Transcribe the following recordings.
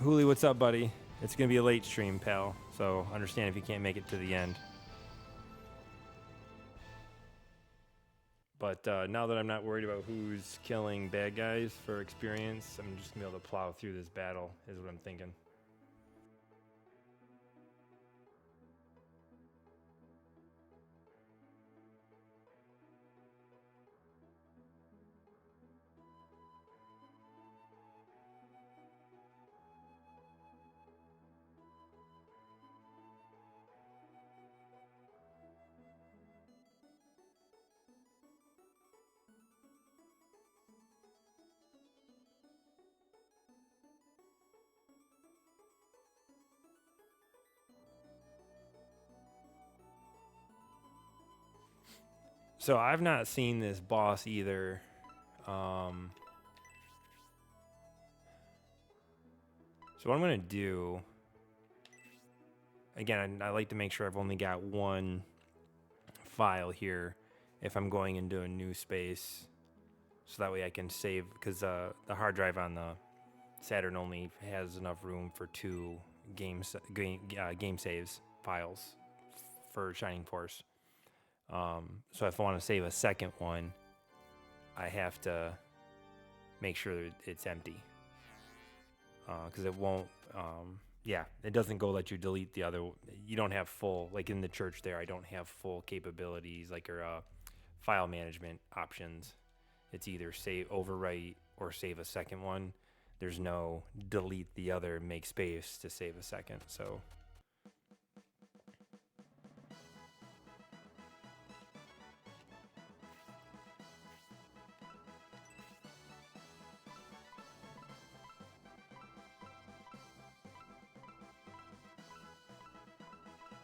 Hooli, what's up, buddy? It's gonna be a late stream, pal. So understand if you can't make it to the end. But now that I'm not worried about who's killing bad guys for experience, I'm just gonna be able to plow through this battle, is what I'm thinking. So I've not seen this boss either. So what I'm gonna do, again, I like to make sure I've only got one file here if I'm going into a new space, so that way I can save, because the hard drive on the Saturn only has enough room for 2 game saves files for Shining Force. So if I want to save a second one, I have to make sure it's empty, because it won't. Yeah, it doesn't go let you delete the other. You don't have full, like in the church there, I don't have full capabilities like your file management options. It's either save, overwrite, or save a second one. There's no delete the other, make space to save a second. So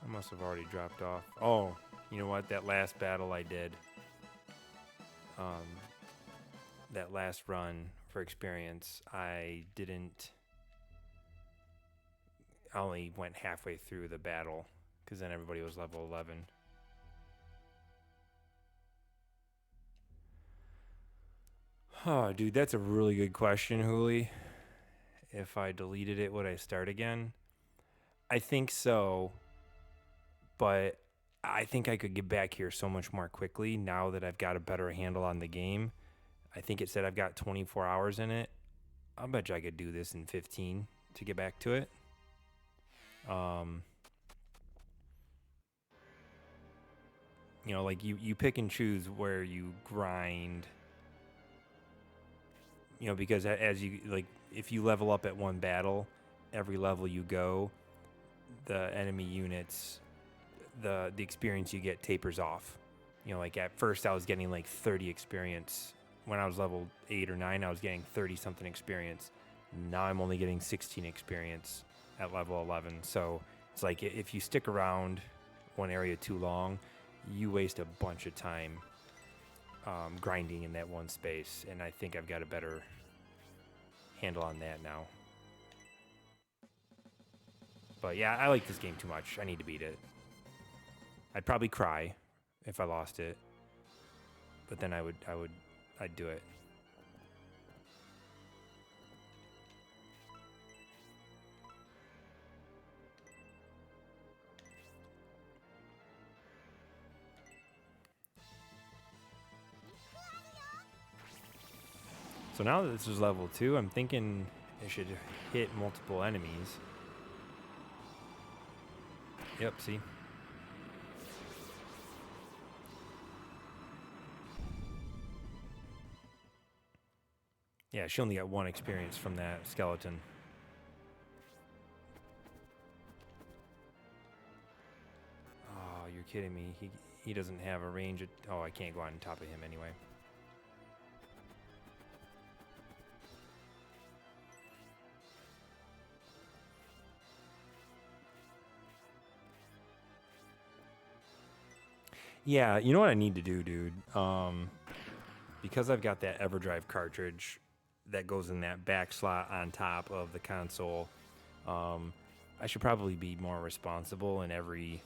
I must have already dropped off. Oh, you know what? That last battle I did, that last run for experience, I only went halfway through the battle, because then everybody was level 11. Oh, dude, that's a really good question, Hooli. If I deleted it, would I start again? I think so, but I think I could get back here so much more quickly now that I've got a better handle on the game. I think it said I've got 24 hours in it. I bet you I could do this in 15 to get back to it. You know, like you pick and choose where you grind. You know, because as you, like, if you level up at one battle, every level you go, the enemy units, the experience you get tapers off. You know, like at first I was getting like 30 experience. When I was level 8 or 9, I was getting 30 something experience. Now I'm only getting 16 experience at level 11. So it's like if you stick around one area too long, you waste a bunch of time grinding in that one space. And I think I've got a better handle on that now. But yeah, I like this game too much. I need to beat it. I'd probably cry if I lost it, but then I'd do it. So now that this is level 2, I'm thinking it should hit multiple enemies. Yep, see? Yeah, she only got 1 experience from that skeleton. Oh, you're kidding me. He doesn't have a range. Oh, I can't go on top of him anyway. Yeah, you know what I need to do, dude? Because I've got that EverDrive cartridge that goes in that back slot on top of the console, I should probably be more responsible in every,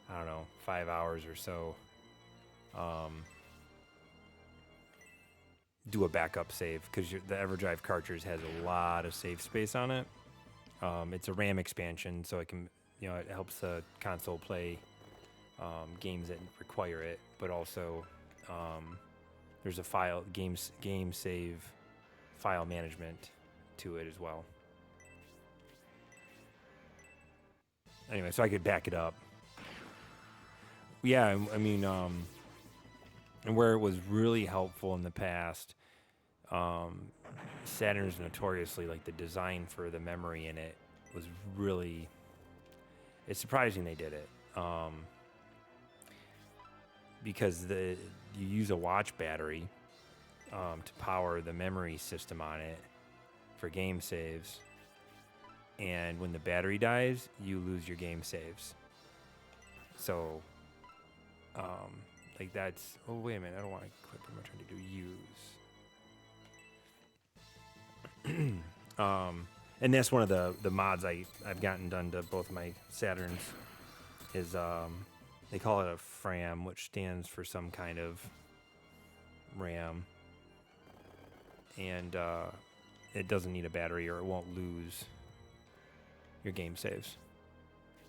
I don't know, 5 hours or so. Do a backup save, because the EverDrive cartridge has a lot of save space on it. It's a RAM expansion, so it can, it helps the console play games that require it, but also there's a game save file management to it as well. Anyway, so I could back it up. Yeah, I mean, and where it was really helpful in the past, Saturn is notoriously like the design for the memory in it was really. It's surprising they did it, because you use a watch battery to power the memory system on it for game saves, and when the battery dies, you lose your game saves. So, like that's. Oh wait a minute! I don't want to click. What am I trying to do? Use. And that's one of the mods I've gotten done to both of my Saturns is they call it a FRAM, which stands for some kind of RAM, and it doesn't need a battery or it won't lose your game saves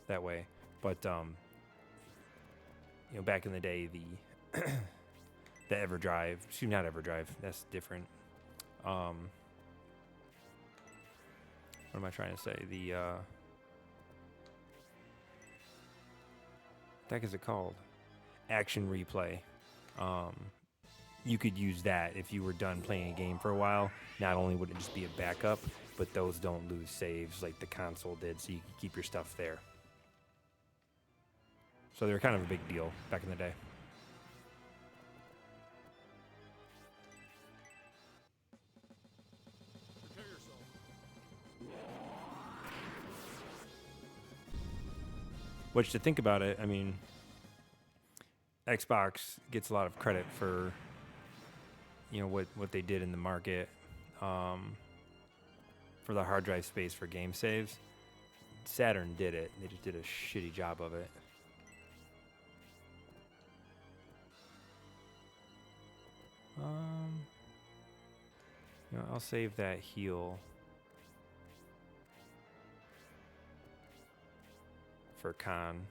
that way. But back in the day, the the EverDrive, not EverDrive, that's different. What am I trying to say? The what the heck is it called? Action Replay. You could use that if you were done playing a game for a while. Not only would it just be a backup, but those don't lose saves like the console did, so you can keep your stuff there. So they're kind of a big deal back in the day. Which, to think about it, I mean, Xbox gets a lot of credit for, what they did in the market for the hard drive space for game saves. Saturn did it. They just did a shitty job of it. I'll save that heal for Con.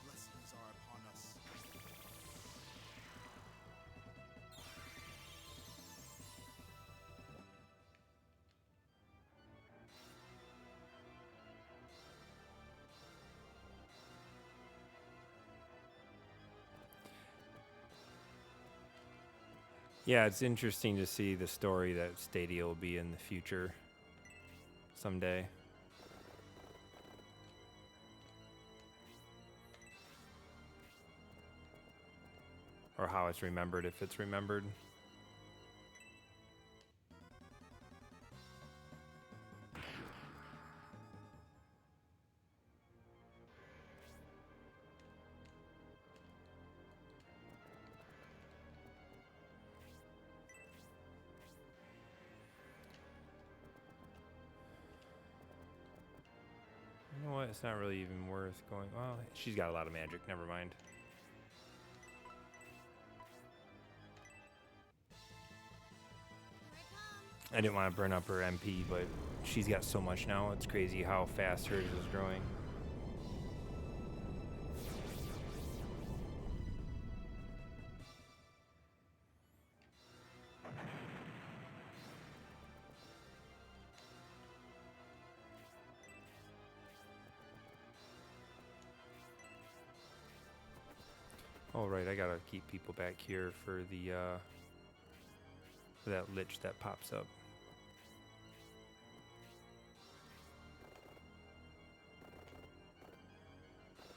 Blessings are upon us. Yeah, it's interesting to see the story that Stadia will be in the future someday. Or how it's remembered, if it's remembered. You know what? It's not really even worth going. Well, she's got a lot of magic. Never mind. I didn't want to burn up her MP, but she's got so much now. It's crazy how fast hers is growing. Oh, right, I gotta keep people back here for the, for that lich that pops up.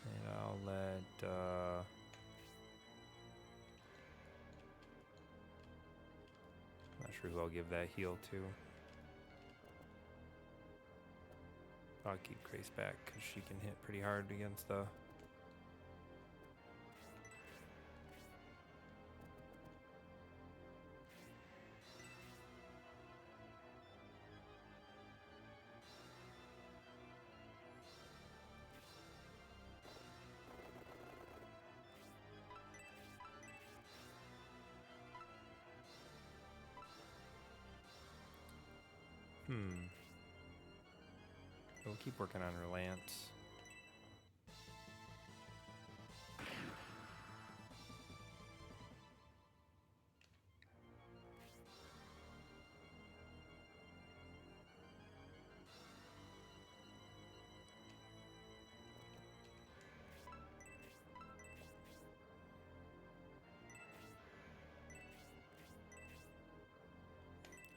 And I'll let, not sure who I'll give that heal to. I'll keep Grace back, because she can hit pretty hard against the... We'll keep working on her lance.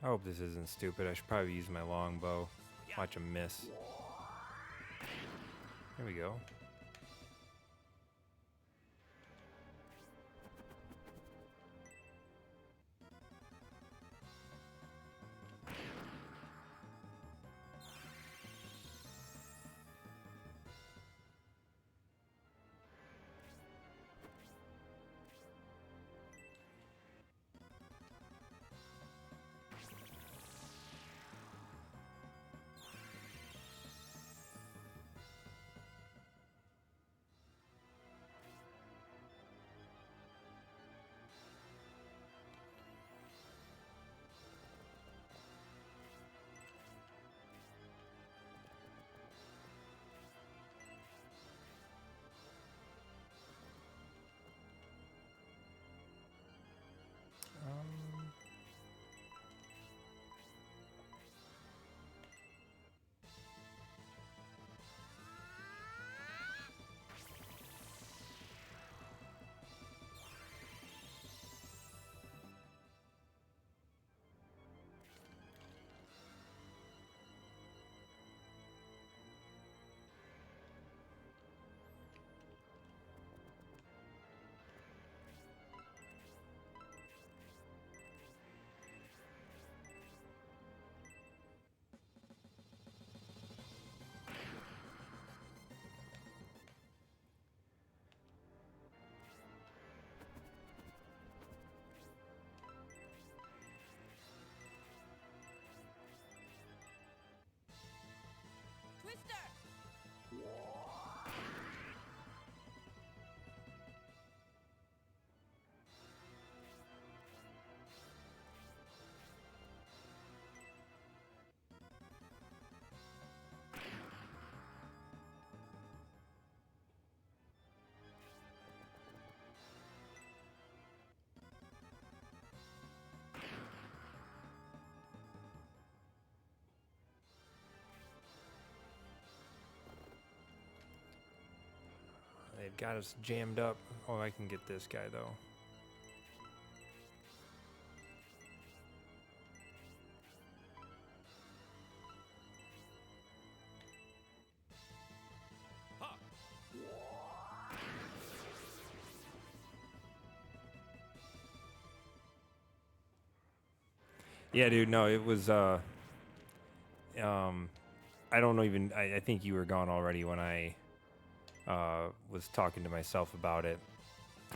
I hope this isn't stupid. I should probably use my longbow. Watch him miss. There we go. They've got us jammed up. Oh, I can get this guy though. Yeah, dude, no, it was I don't know even I think you were gone already when I was talking to myself about it.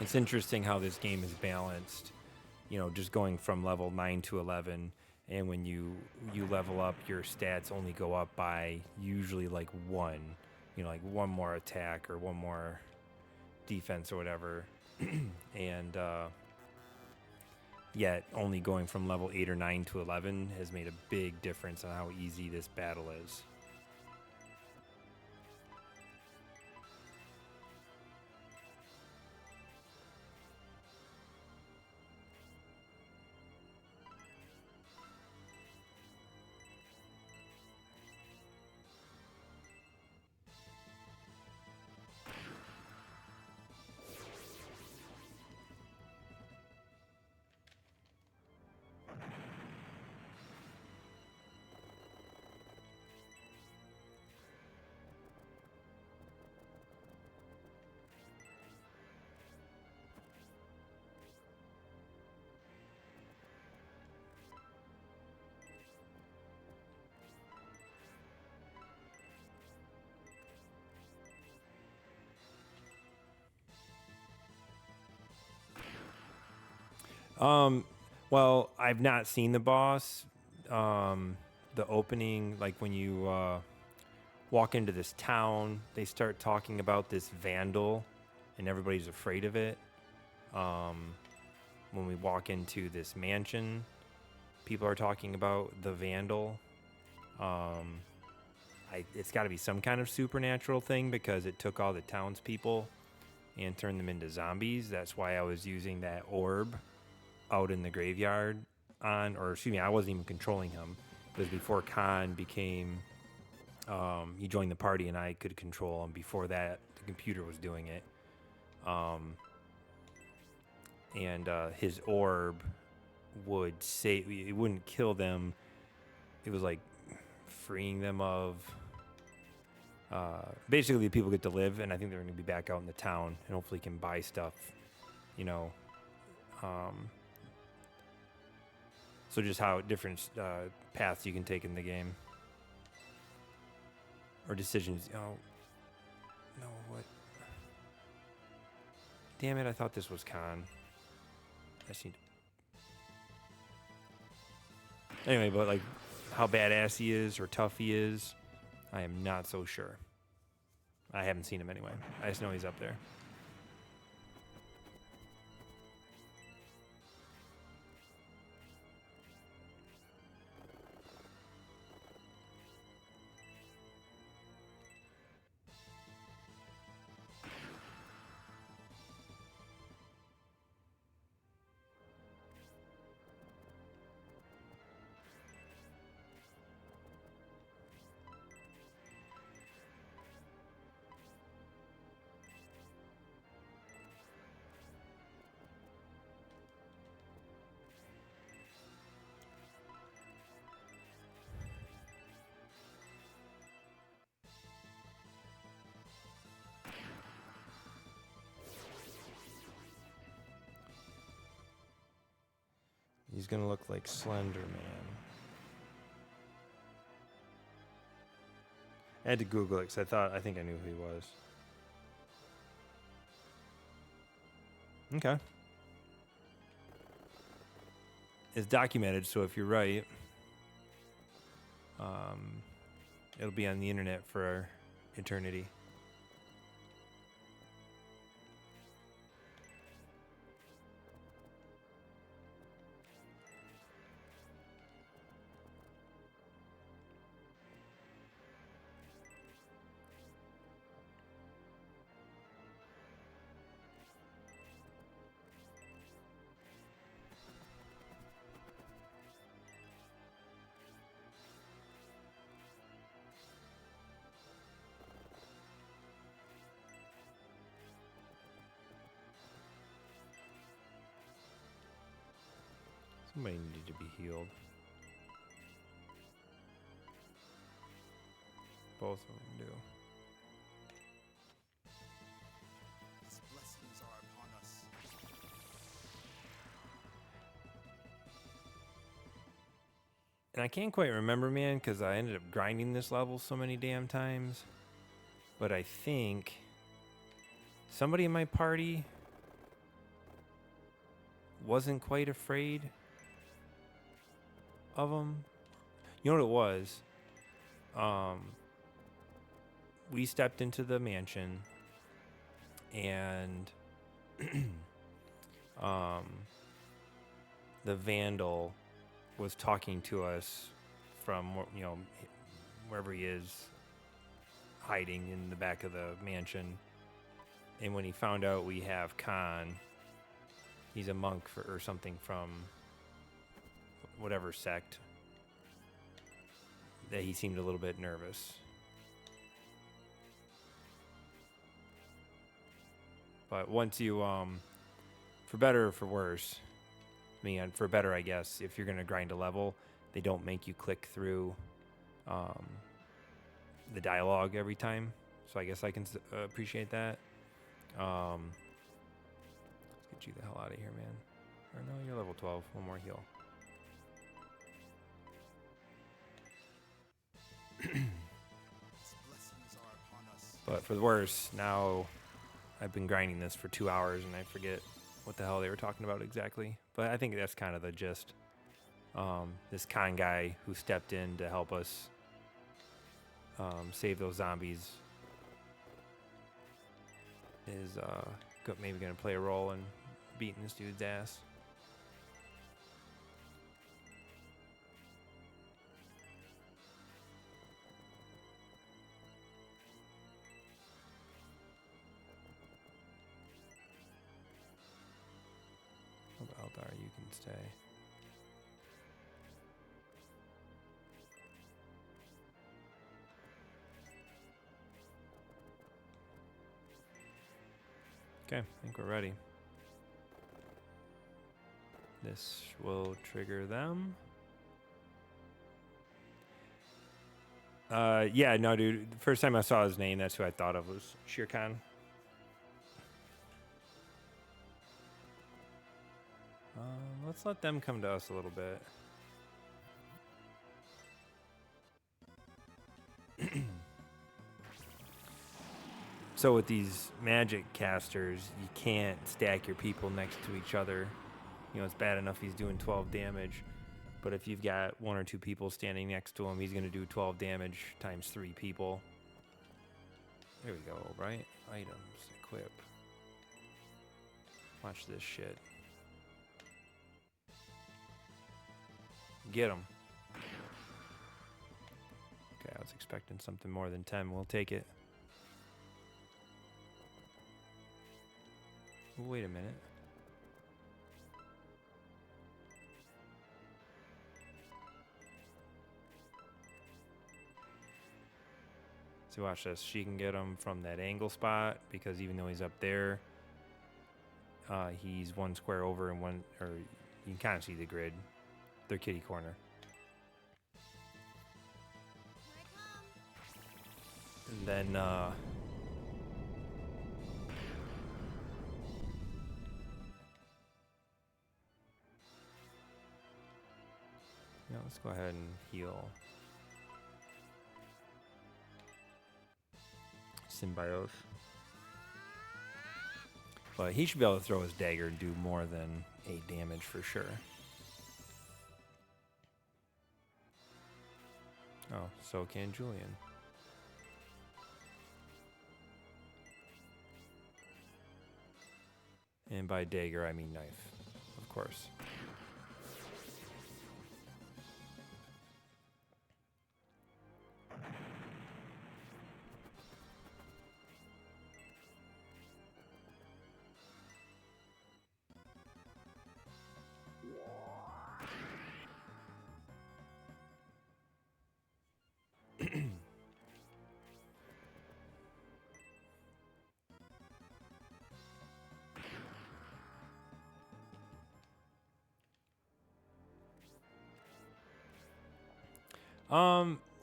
It's interesting how this game is balanced, you know, just going from level 9 to 11, and when you level up, your stats only go up by usually like one, you know, like one more attack or one more defense or whatever. And yet only going from level 8 or 9 to 11 has made a big difference on how easy this battle is. Well, I've not seen the boss. The opening, like when you walk into this town, they start talking about this Vandal, and everybody's afraid of it. When we walk into this mansion, people are talking about the Vandal. It's got to be some kind of supernatural thing because it took all the townspeople and turned them into zombies. That's why I was using that orb out in the graveyard or excuse me, I wasn't even controlling him. It was before Khan became, he joined the party and I could control him. Before that, the computer was doing it. And his orb would it wouldn't kill them. It was like freeing them of, basically the people get to live, and I think they're going to be back out in the town and hopefully can buy stuff, you know. So just how different paths you can take in the game. Or decisions. Oh, no, what? Damn it, I thought this was Khan. I just need to... Anyway, but like how badass he is or tough he is, I am not so sure. I haven't seen him anyway. I just know he's up there. He's gonna look like Slender Man. I had to Google it because I think I knew who he was. Okay. It's documented, so if you're right, it'll be on the internet for eternity. Somebody needed to be healed. Both of them do. His blessings are upon us. And I can't quite remember, man, because I ended up grinding this level so many damn times. But I think somebody in my party wasn't quite afraid of him. You know what it was? We stepped into the mansion and the Vandal was talking to us from, you know, wherever he is, hiding in the back of the mansion. And when he found out we have Khan, he's a monk or something from whatever sect, that he seemed a little bit nervous. But once you, for better or for worse, I mean, for better, I guess, if you're going to grind a level, they don't make you click through the dialogue every time. So I guess I can appreciate that. Let's get you the hell out of here, man. Or no, you're level 12. One more heal. His blessings are upon us. But for the worse, now I've been grinding this for 2 hours and I forget what the hell they were talking about exactly. But I think that's kind of the gist. This Khan guy who stepped in to help us save those zombies is maybe going to play a role in beating this dude's ass. you can stay. Okay, I think we're ready. This will trigger them. Yeah, no, dude. The first time I saw his name, that's who I thought of was Shere Khan. Let's let them come to us a little bit. So with these magic casters, you can't stack your people next to each other. You know, it's bad enough he's doing 12 damage. But if you've got 1 or 2 people standing next to him, he's going to do 12 damage times 3 people. There we go, right? Items, equip. Watch this shit. Get him. Okay, I was expecting something more than 10. We'll take it. Wait a minute. So watch this. She can get him from that angle spot because even though he's up there, he's 1 square over and 1, or you can kind of see the grid. They're kitty corner. And then, yeah, let's go ahead and heal. Symbiote. But he should be able to throw his dagger and do more than 8 damage for sure. Oh, so can Julian. And by dagger, I mean knife, of course.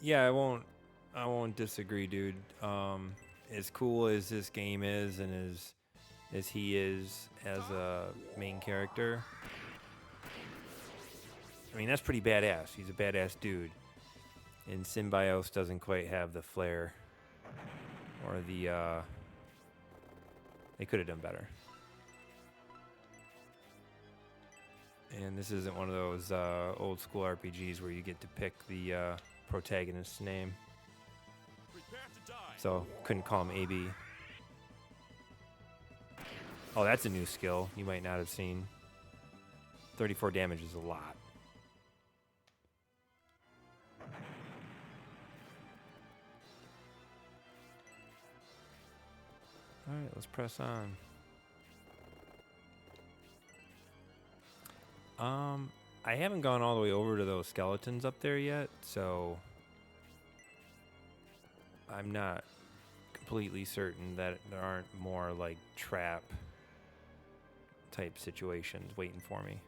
Yeah, I won't disagree, dude. As cool as this game is and as he is as a main character, I mean, that's pretty badass. He's a badass dude. And Symbiote doesn't quite have the flair or the, they could have done better. And this isn't one of those old school RPGs where you get to pick the protagonist's name. So couldn't call him A.B. Oh, that's a new skill you might not have seen. 34 damage is a lot. All right, let's press on. I haven't gone all the way over to those skeletons up there yet, so I'm not completely certain that there aren't more like trap type situations waiting for me.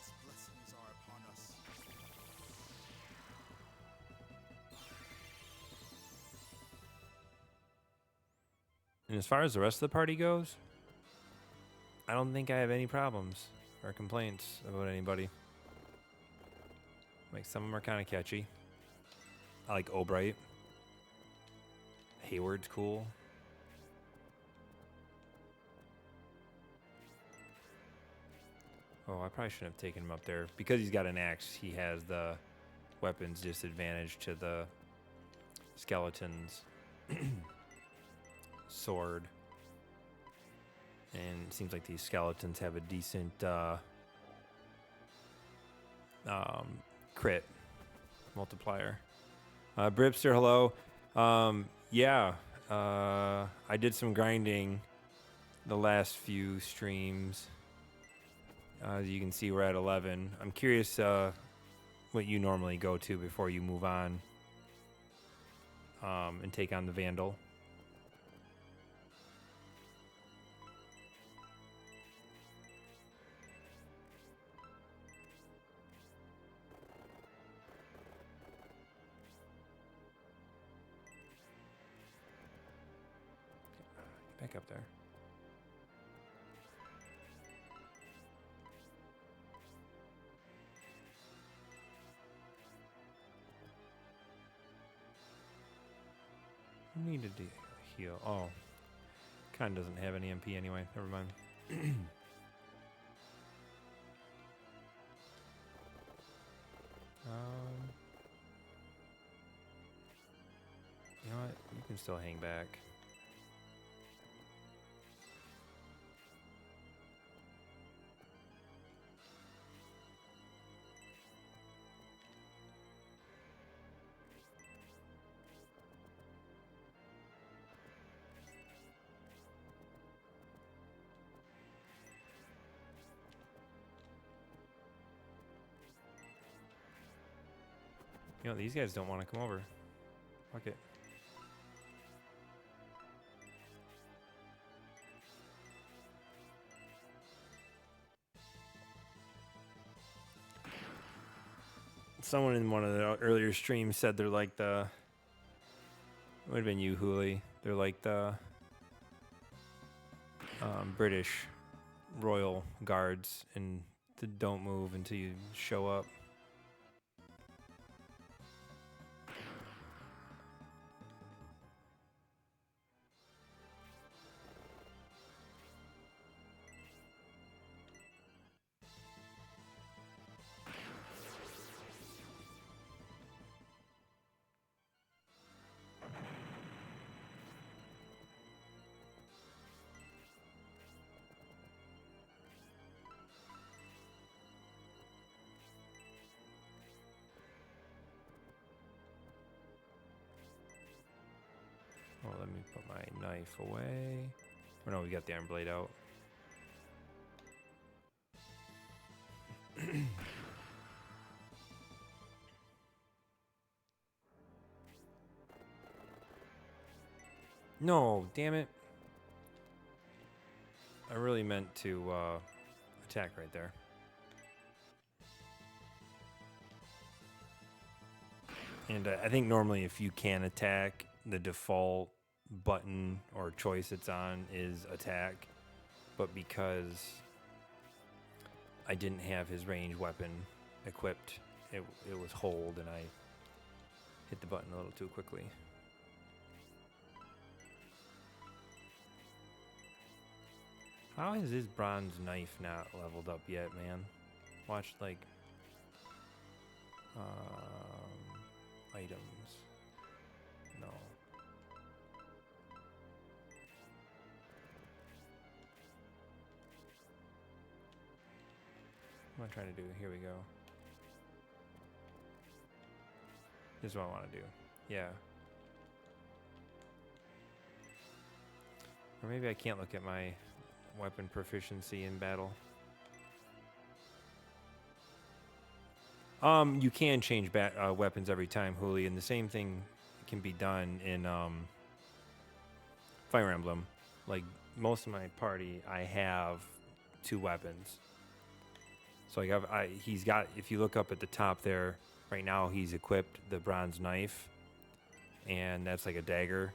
His blessings are upon us. And as far as the rest of the party goes, I don't think I have any problems or complaints about anybody. Like some of them are kind of catchy. I like Albright. Hayward's cool. Oh, I probably shouldn't have taken him up there. Because he's got an axe, he has the weapons disadvantage to the skeleton's sword. And it seems like these skeletons have a decent crit multiplier. Bripster, hello. Yeah, I did some grinding the last few streams. As you can see, we're at 11. I'm curious what you normally go to before you move on and take on the Vandal. Back up there. Needed to heal. Oh, kind of doesn't have any MP anyway. Never mind. You know what? You can still hang back. You know, these guys don't want to come over. Fuck it. Someone in one of the earlier streams said they're like the... It would have been you, Hooli. They're like the British Royal Guards and don't move until you show up. Oh, let me put my knife away. Oh no, we got the iron blade out. No, damn it. I really meant to attack right there. And I think normally if you can attack, the default button or choice it's on is attack. But because I didn't have his ranged weapon equipped, it was hold, and I hit the button a little too quickly. How is his bronze knife not leveled up yet, man? Watch, like, items. No. What am I trying to do? Here we go. This is what I want to do. Yeah. Or maybe I can't look at my weapon proficiency in battle. You can change weapons every time, Hooli, and the same thing can be done in Fire Emblem. Like, most of my party, I have 2 weapons. So he's got, if you look up at the top there, right now he's equipped the bronze knife, and that's like a dagger.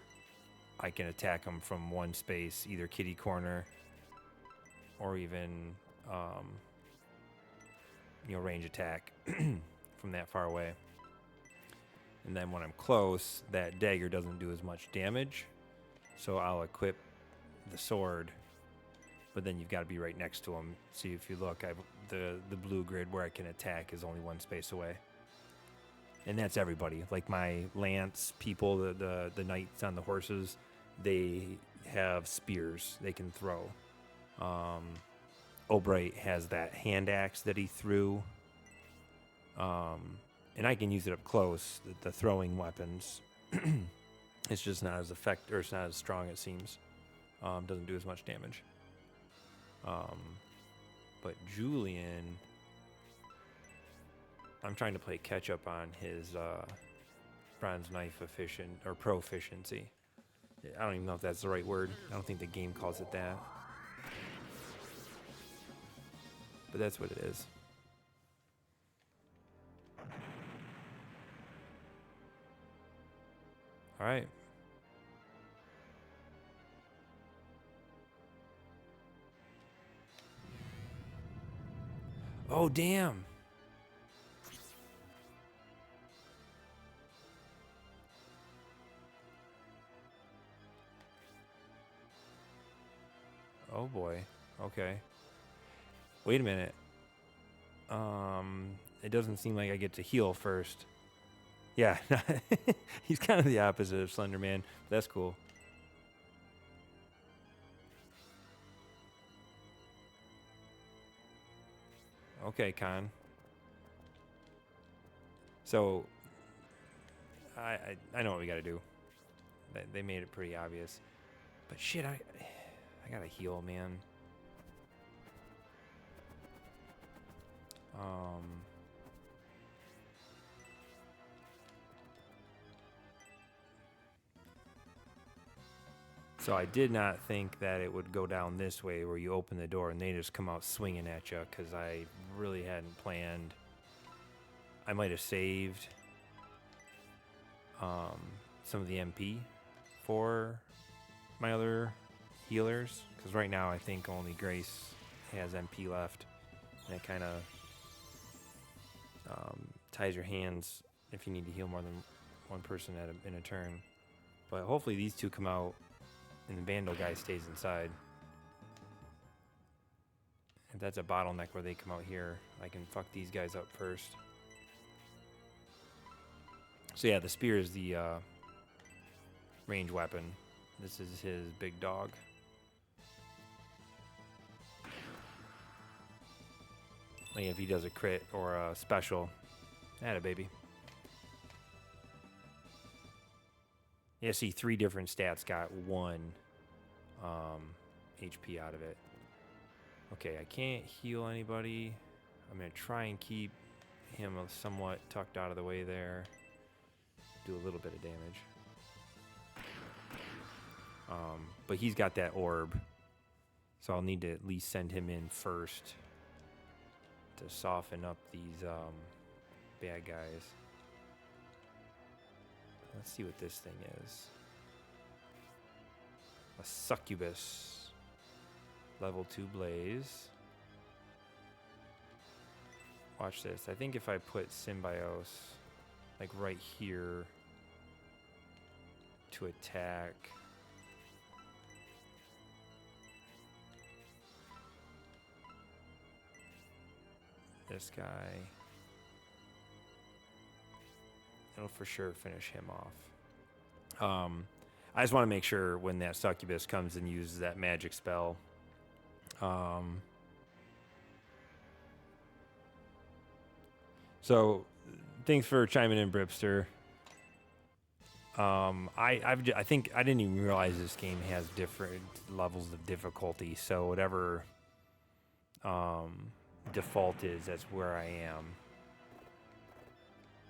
I can attack him from one space, either kitty corner or even, range attack from that far away. And then when I'm close, that dagger doesn't do as much damage. So I'll equip the sword, but then you've got to be right next to him. See, if you look, the blue grid where I can attack is only one space away. And that's everybody. Like my lance people, the knights on the horses, they have spears they can throw. Albright has that hand axe that he threw. And I can use it up close, the throwing weapons. It's just not as effective, or it's not as strong, it seems. Doesn't do as much damage. But Julian, I'm trying to play catch up on his bronze knife proficiency. I don't even know if that's the right word. I don't think the game calls it that. But that's what it is. All right. Oh, damn. Oh, boy. Okay. Wait a minute. It doesn't seem like I get to heal first. Yeah, he's kind of the opposite of Slender Man. That's cool. Okay, Khan. So, I know what we got to do. They made it pretty obvious. But shit, I gotta heal, man. So I did not think that it would go down this way where you open the door and they just come out swinging at you, because I really hadn't planned. I might have saved some of the MP for my other healers, because right now I think only Grace has MP left, and it kind of ties your hands if you need to heal more than one person in a turn. But hopefully these two come out and the Vandal guy stays inside. If that's a bottleneck where they come out here, I can fuck these guys up first. So yeah, the spear is the range weapon. This is his big dog. Like if he does a crit or a special, atta baby. Yeah, see, 3 different stats got 1 HP out of it. Okay, I can't heal anybody. I'm going to try and keep him somewhat tucked out of the way there. Do a little bit of damage. But he's got that orb, so I'll need to at least send him in first to soften up these bad guys. Let's see what this thing is. A succubus. Level 2 blaze. Watch this. I think if I put Symbiosis like right here to attack. This guy. It'll for sure finish him off. I just want to make sure when that succubus comes and uses that magic spell. So, thanks for chiming in, Bripster. I think I didn't even realize this game has different levels of difficulty. So whatever default is, that's where I am.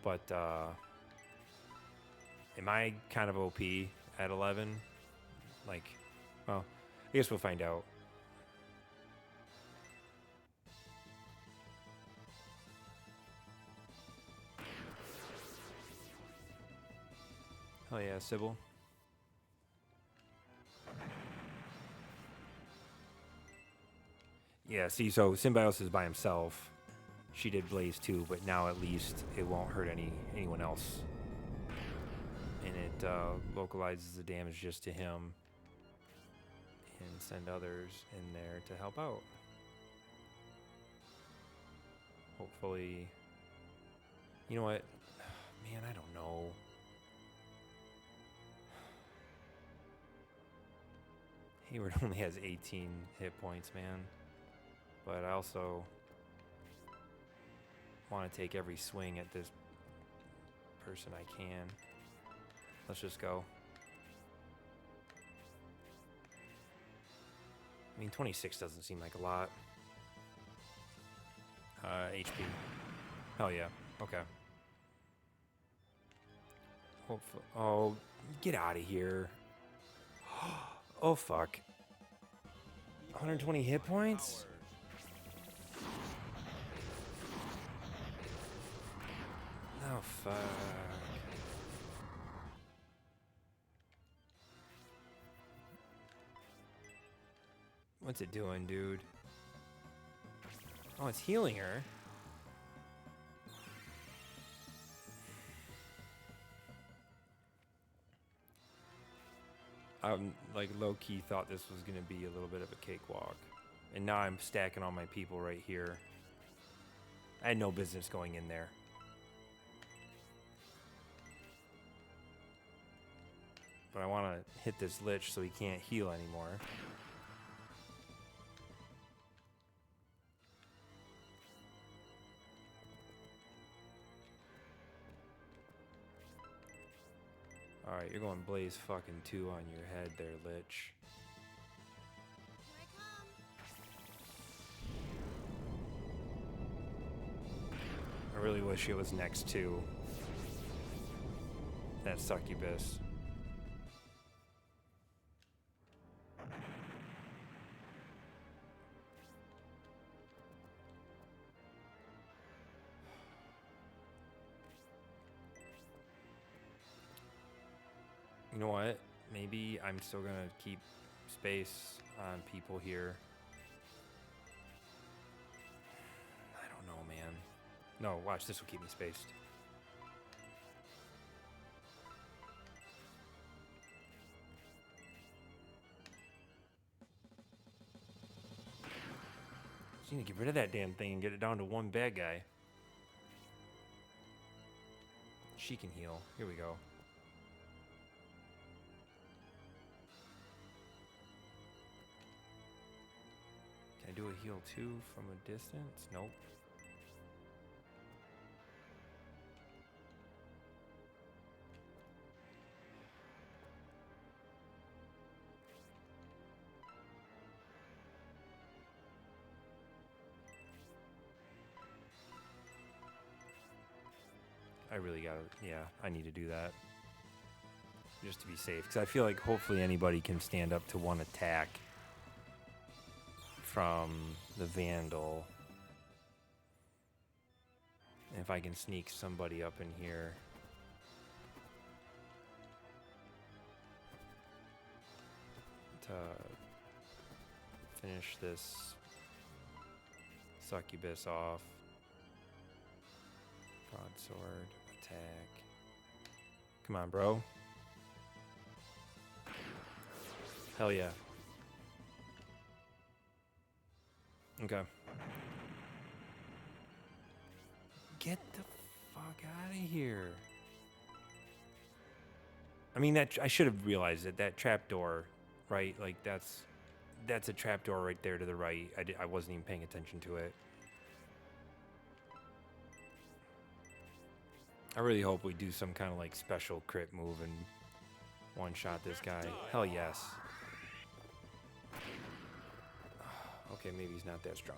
But am I kind of OP at 11? Like, well, I guess we'll find out. Hell yeah, Sybil. Yeah, see, so Symbiosis is by himself. she did blaze too, but now at least it won't hurt anyone else. And it localizes the damage just to him and send others in there to help out. Hopefully, you know what? Man, I don't know. Hayward only has 18 hit points, man. But I also want to take every swing at this person I can. Let's just go. I mean, 26 doesn't seem like a lot. HP. Hell yeah. Okay. Hopefully. Oh, get out of here. Oh, fuck. 120 hit points? Oh, fuck. What's it doing, dude? Oh, it's healing her. Like low-key thought this was gonna be a little bit of a cakewalk. And now I'm stacking all my people right here. I had no business going in there. But I want to hit this Lich so he can't heal anymore. Alright, you're going Blaze fucking 2 on your head there, Lich. Here I come. I really wish it was next to that succubus. You know what? Maybe I'm still gonna keep space on people here. I don't know, man. No, watch, this will keep me spaced. Just need to get rid of that damn thing and get it down to one bad guy. She can heal. Here we go. Can I do a heal too from a distance? Nope. I really gotta, yeah, I need to do that. Just to be safe. Because I feel like hopefully anybody can stand up to one attack from the Vandal. And if I can sneak somebody up in here. To finish this succubus off. Broadsword, attack. Come on, bro. Hell yeah. Okay. Get the fuck out of here. I mean, that I should have realized it. That trapdoor, right? Like that's a trapdoor right there to the right. I wasn't even paying attention to it. I really hope we do some kind of like special crit move and one-shot this guy. Hell yes. Okay, maybe he's not that strong.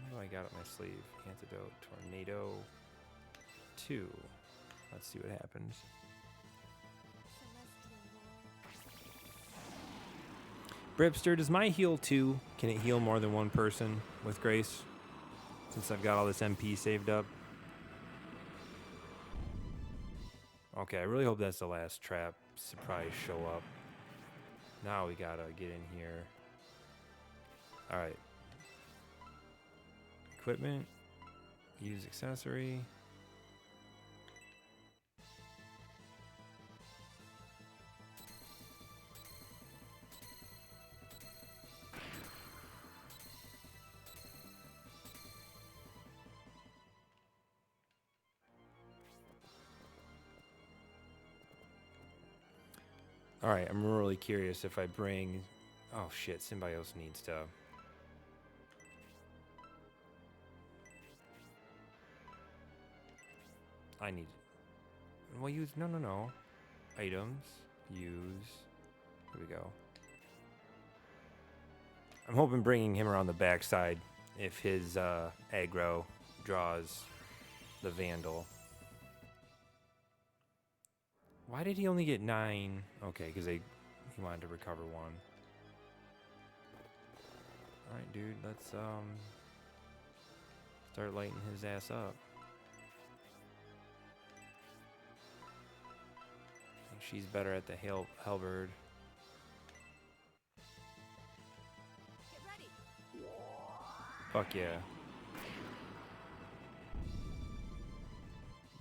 What do I got up my sleeve? Antidote, Tornado 2. Let's see what happens. Bripster, does my heal 2, can it heal more than one person with Grace? Since I've got all this MP saved up. Okay, I really hope that's the last trap surprise show up. Now we gotta get in here. All right. Equipment. Use accessory. All right, I'm really curious if I bring... Oh, shit, Symbiosis needs to... I need... Well, use... No. Items. Use... Here we go. I'm hoping bringing him around the backside if his aggro draws the Vandal. Why did he only get 9? Okay, because he wanted to recover 1. Alright, dude, let's start lighting his ass up. I think she's better at the halberd. Get ready. Fuck yeah.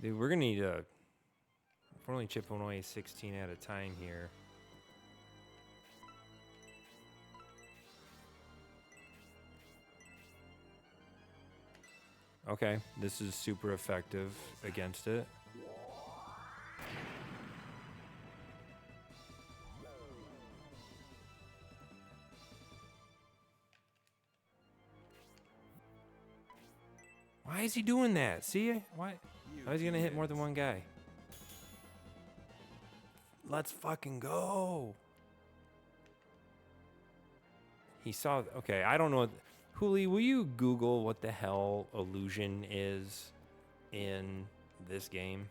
Dude, we're gonna need a... We're only chipping away 16 at a time here. Okay, this is super effective against it. Why is he doing that? See? Why? How is he gonna hit more than one guy? Let's fucking go. He saw... Okay, I don't know. Huli, will you Google what the hell illusion is in this game?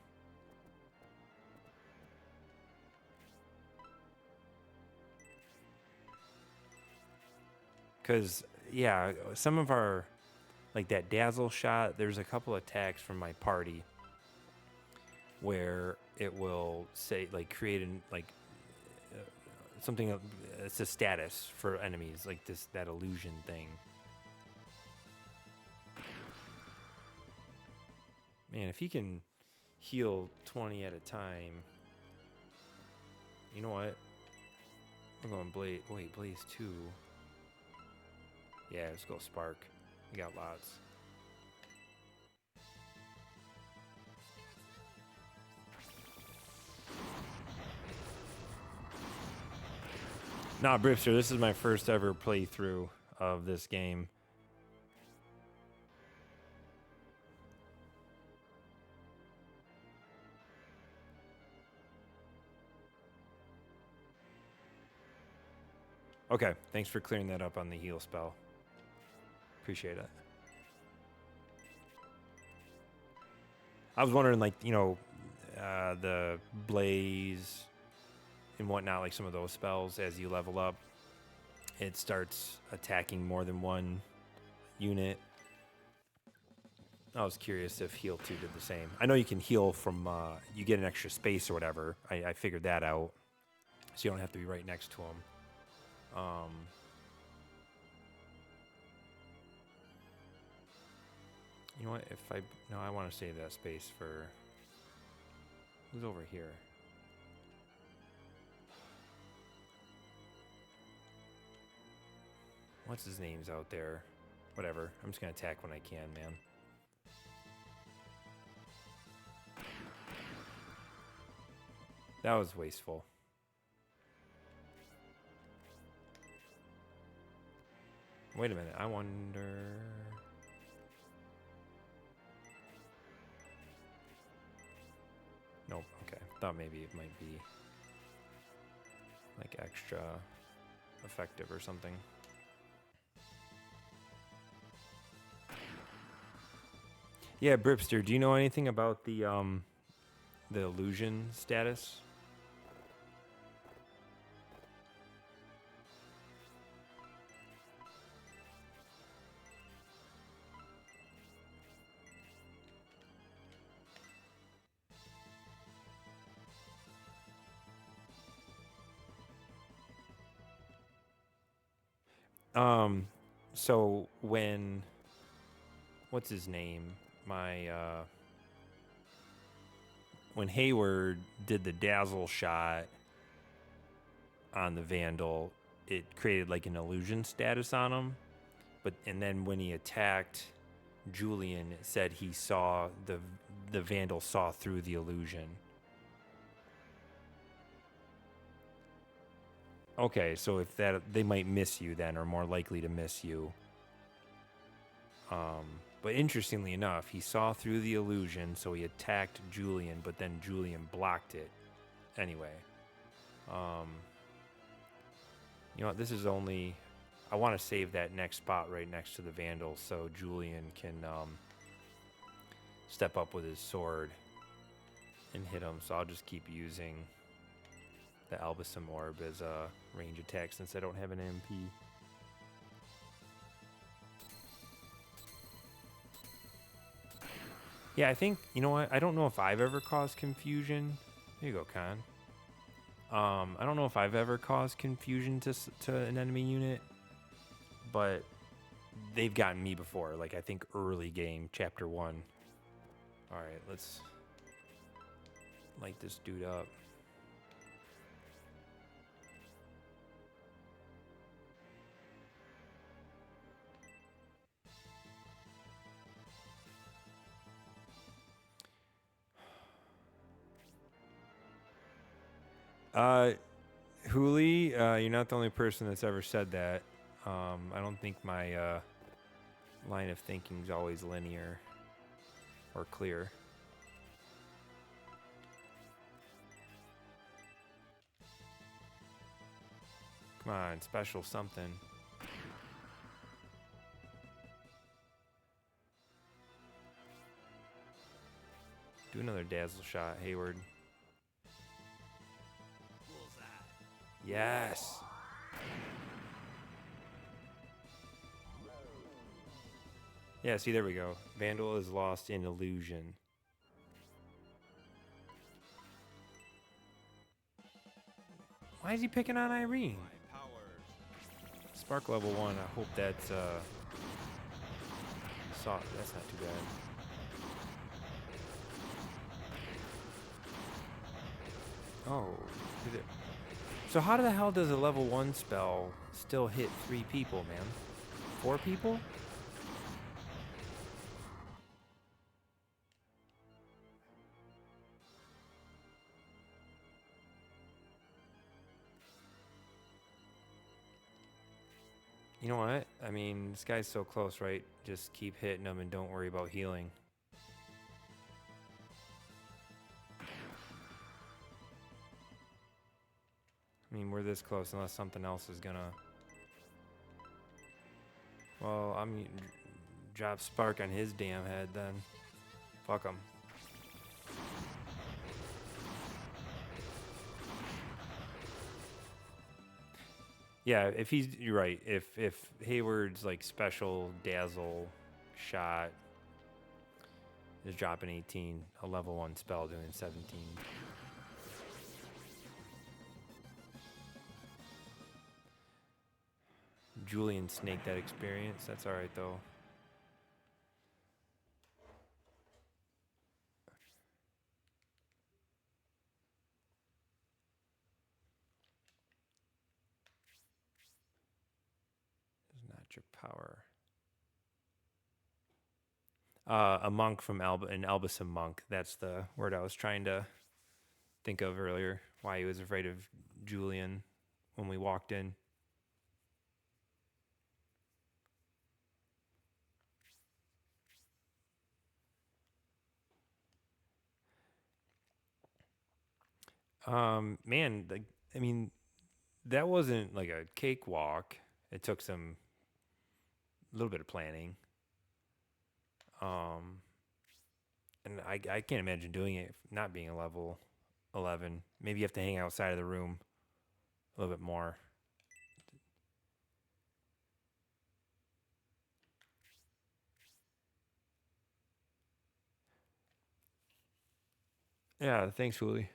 Because, yeah, some of our... Like that dazzle shot, there's a couple attacks from my party where it will say, like, create an, like, something, it's a status for enemies, like that illusion thing. Man, if he can heal 20 at a time, you know what? We're going Blaze. Wait, Blaze 2. Yeah, let's go Spark. We got lots. Nah, Bripster, this is my first ever playthrough of this game. Okay, thanks for clearing that up on the heal spell. Appreciate it. I was wondering, like, you know, the Blaze and whatnot, like some of those spells, as you level up, it starts attacking more than one unit. I was curious if heal 2 did the same. I know you can heal from, you get an extra space or whatever. I figured that out. So you don't have to be right next to him. You know what, if I... No, I want to save that space for... Who's over here? What's his name's out there? Whatever. I'm just going to attack when I can, man. That was wasteful. Wait a minute. I wonder... Nope. Okay. Thought maybe it might be like extra effective or something. Yeah, Bripster, do you know anything about the illusion status? So when what's his name? My when Hayward did the dazzle shot on the Vandal, it created like an illusion status on him. And then when he attacked Julian, it said he saw the Vandal saw through the illusion. Okay, so if that they might miss you then, or more likely to miss you. But interestingly enough, he saw through the illusion, so he attacked Julian, but then Julian blocked it. Anyway, you know what? This is only. I want to save that next spot right next to the Vandal, so Julian can step up with his sword and hit him. So I'll just keep using the Albusum Orb as a range attack since I don't have an MP. Yeah, I think, you know what? I don't know if I've ever caused confusion. Here you go, Khan. I don't know if I've ever caused confusion to an enemy unit, but they've gotten me before. Like, I think early game, chapter 1. All right, let's light this dude up. Hooli, you're not the only person that's ever said that. I don't think my line of thinking is always linear or clear. Come on, special something. Do another dazzle shot, Hayward. Yes. Yeah, see, there we go. Vandal is lost in illusion. Why is he picking on Irene? Spark level 1. I hope that's soft. That's not too bad. Oh, did it? So how the hell does a level 1 spell still hit 3 people, man? 4 people? You know what? I mean, this guy's so close, right? Just keep hitting him and don't worry about healing. I mean, we're this close unless something else is gonna... Well, I'm drop spark on his damn head then. Fuck him. Yeah, if he's... You're right. If Hayward's, like, special dazzle shot is dropping 18, a level 1 spell doing 17. Julian snaked that experience. That's alright, though. It's not your power. A monk from an Albusum monk. That's the word I was trying to think of earlier. Why he was afraid of Julian when we walked in. Man, like, I mean, that wasn't like a cakewalk. It took a little bit of planning. And I can't imagine doing it not being a level 11. Maybe you have to hang outside of the room a little bit more. Yeah, thanks, Wooly.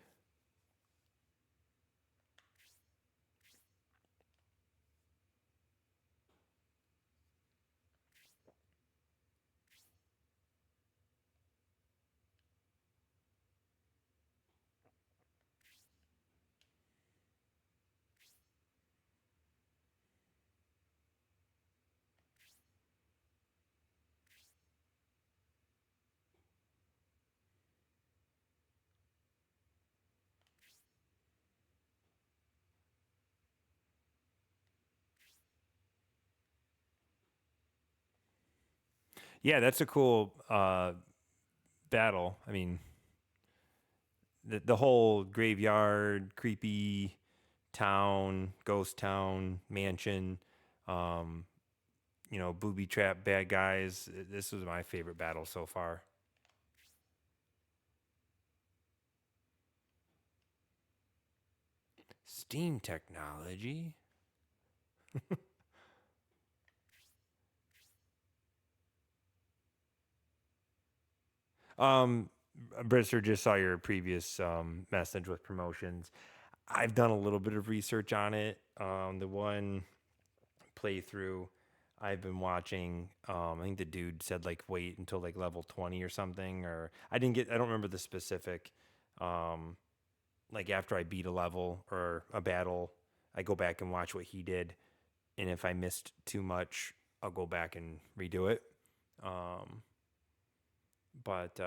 Yeah, that's a cool battle. I mean, the whole graveyard, creepy town, ghost town, mansion, um, booby trap bad guys. This was my favorite battle so far. Steam technology. Um, Brister, just saw your previous message with promotions. I've done a little bit of research on it. The one playthrough I've been watching, I think the dude said like wait until like level 20 or something, or I don't remember the specific. Um, like after I beat a level or a battle, I go back and watch what he did, and if I missed too much, I'll go back and redo it. Um, but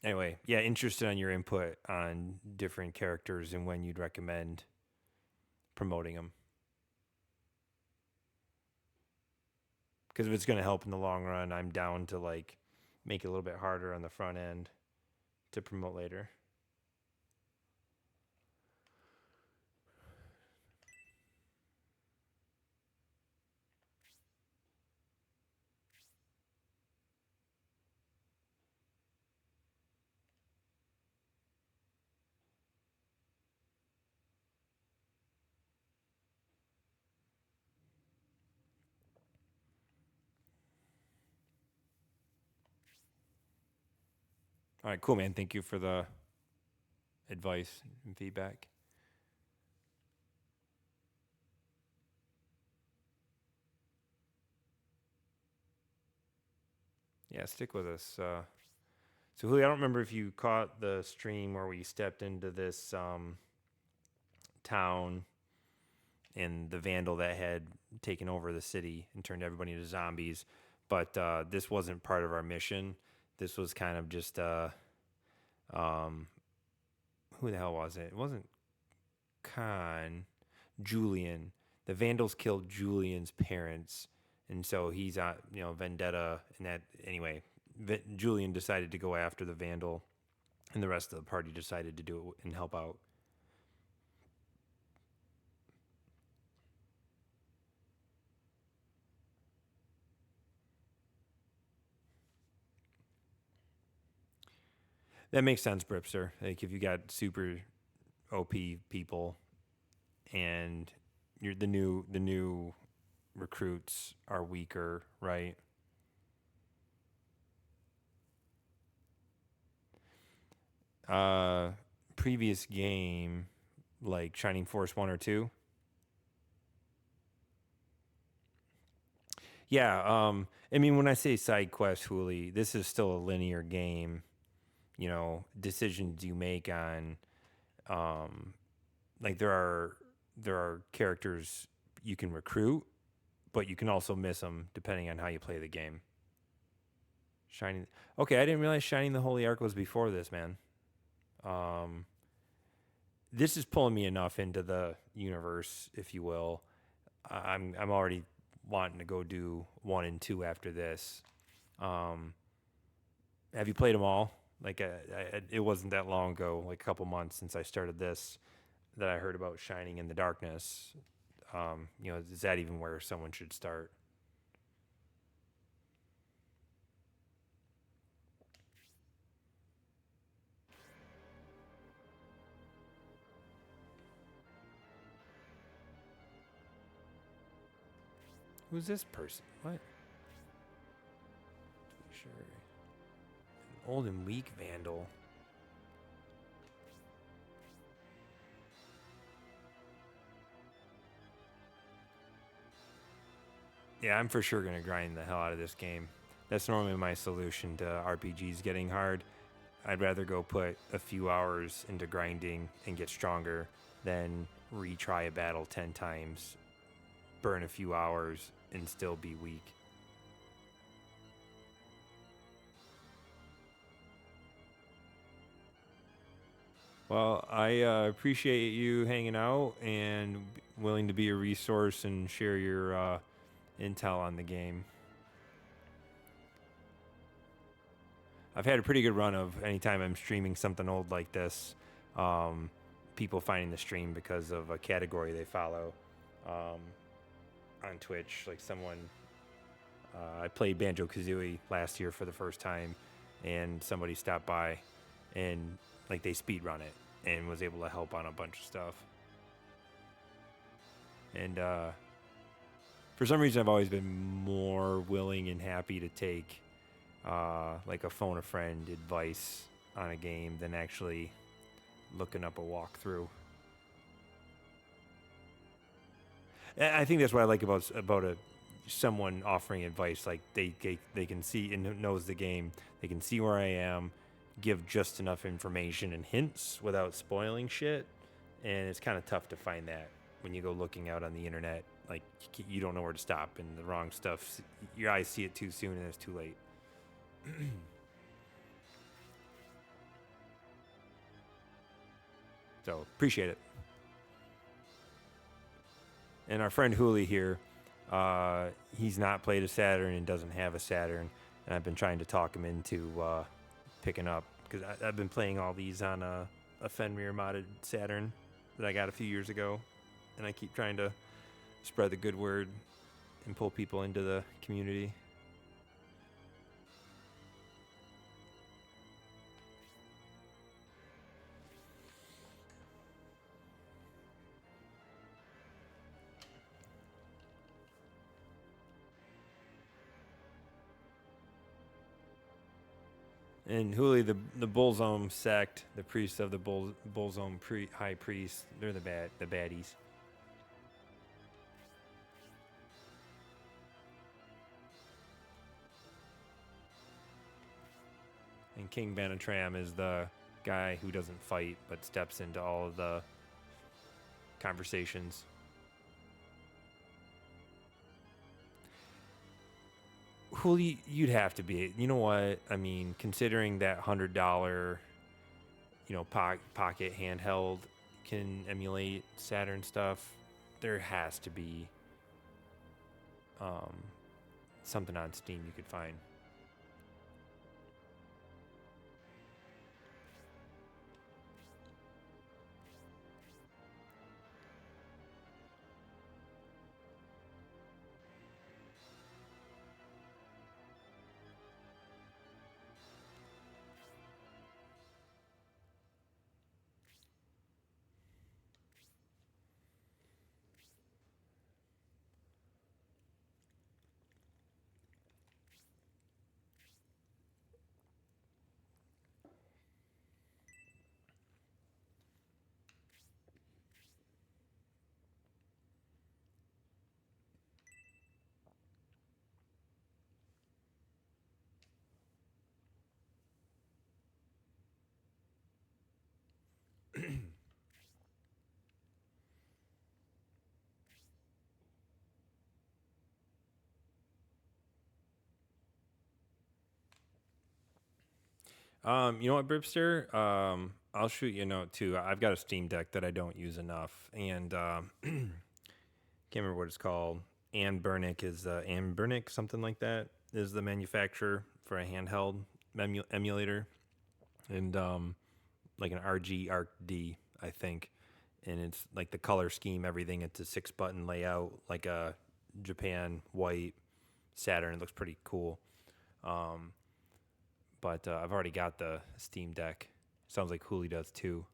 anyway, yeah, interested on your input on different characters and when you'd recommend promoting them. Because if it's going to help in the long run, I'm down to like make it a little bit harder on the front end to promote later. All right, cool, man. Thank you for the advice and feedback. Yeah, stick with us. So, Julio, I don't remember if you caught the stream where we stepped into this town and the Vandal that had taken over the city and turned everybody into zombies. But this wasn't part of our mission. This was kind of just um, who the hell was it? It wasn't Khan. Julian. The Vandals killed Julian's parents, and so he's on vendetta. And that anyway, Julian decided to go after the Vandal, and the rest of the party decided to do it and help out. That makes sense, Bripster. Like if you got super OP people and you're the new recruits are weaker, right? Uh Previous game like Shining Force 1 or 2. Yeah, I mean when I say side quest, Hooli, this is still a linear game. Decisions you make on like there are characters you can recruit, but you can also miss them depending on how you play the game. Shining. Okay, I didn't realize Shining the Holy Ark was before this, man. Um, this is pulling me enough into the universe, if you will. I'm already wanting to go do 1 and 2 after this. Um, have you played them all? Like it wasn't that long ago, like a couple months since I started this, that I heard about Shining in the Darkness. Is that even where someone should start? Who's this person? What? Sure. An old and weak Vandal. Yeah, I'm for sure gonna grind the hell out of this game. That's normally my solution to RPGs getting hard. I'd rather go put a few hours into grinding and get stronger than retry a battle 10 times, burn a few hours, and still be weak. Well, I appreciate you hanging out and willing to be a resource and share your intel on the game. I've had a pretty good run of anytime I'm streaming something old like this, people finding the stream because of a category they follow on Twitch. Like someone, I played Banjo-Kazooie last year for the first time, and somebody stopped by and like they speed run it and was able to help on a bunch of stuff. And for some reason, I've always been more willing and happy to take like a phone a friend advice on a game than actually looking up a walkthrough. And I think that's what I like about someone offering advice. Like they can see and knows the game. They can see where I am, give just enough information and hints without spoiling shit. And it's kind of tough to find that when you go looking out on the internet. Like you don't know where to stop, and the wrong stuff. Your eyes see it too soon, and it's too late. So appreciate it. And our friend Hooli here, he's not played a Saturn and doesn't have a Saturn, and I've been trying to talk him into picking up, because I've been playing all these on a Fenrir modded Saturn that I got a few years ago, and I keep trying to spread the good word and pull people into the community. And Hooli, the Bullzome sect, the priests of the Bullzome high priest, they're the baddies. And King Banatram is the guy who doesn't fight but steps into all of the conversations. Hooli, you'd have to be. You know what? I mean, considering that $100, pocket handheld can emulate Saturn stuff, there has to be something on Steam you could find. You know what, Bripster? I'll shoot you a note too. I've got a Steam Deck that I don't use enough, and can't remember what it's called. Anbernic is Anbernic, something like that, is the manufacturer for a handheld emulator, and like an RG Arc D, I think, and it's like the color scheme, everything. It's a 6-button layout, like a Japan white Saturn. It looks pretty cool. But I've already got the Steam Deck. Sounds like Hooli does too.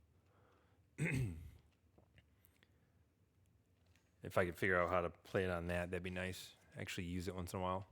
If I could figure out how to play it on that, that'd be nice. Actually use it once in a while.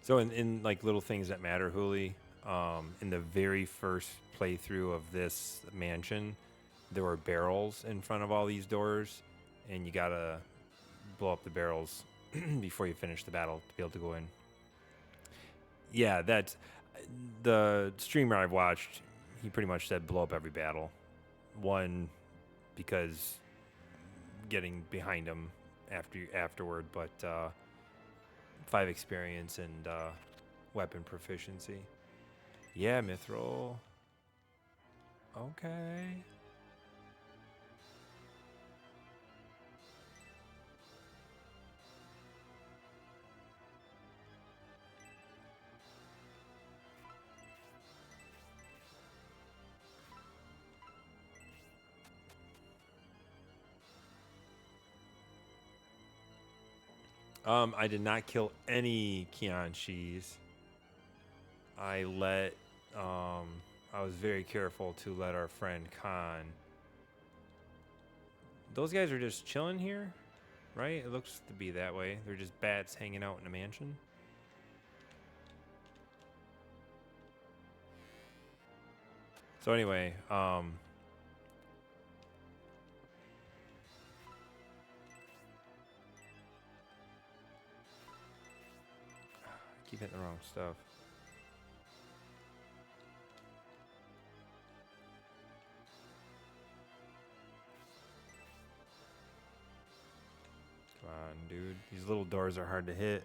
So in like little things that matter, Hooli, In the very first playthrough of this mansion, there were barrels in front of all these doors, and you gotta blow up the barrels before you finish the battle to be able to go in. Yeah, that's the streamer I've watched. He pretty much said blow up every battle. One, because getting behind him afterward, but 5 experience and weapon proficiency. Yeah, Mithril. Okay. I did not kill any Quonus. I let I was very careful to let our friend Khan. Those guys are just chilling here, right? It looks to be that way. They're just bats hanging out in a mansion. So anyway, keep hitting the wrong stuff. Come on, dude. These little doors are hard to hit.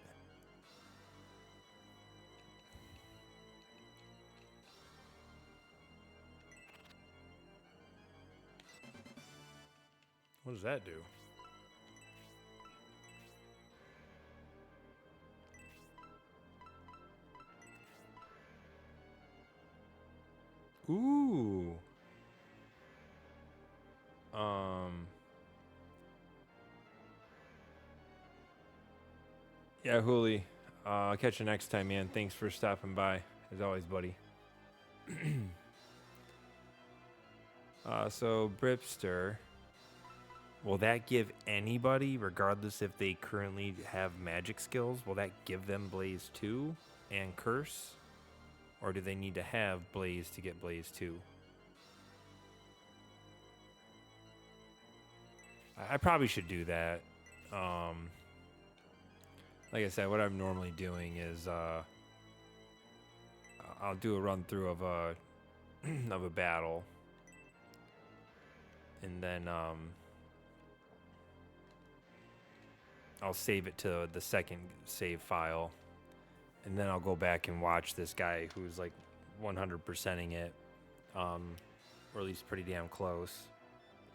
What does that do? Ooh. Yeah, Hooli. I'll catch you next time, man. Thanks for stopping by, as always, buddy. So, Bripster. Will that give anybody, regardless if they currently have magic skills, will that give them Blaze 2 and Curse? Or do they need to have Blaze to get Blaze 2? I probably should do that. Like I said, what I'm normally doing is I'll do a run through of a of a battle, and then I'll save it to the second save file, and then I'll go back and watch this guy who's like 100%ing it, or at least pretty damn close.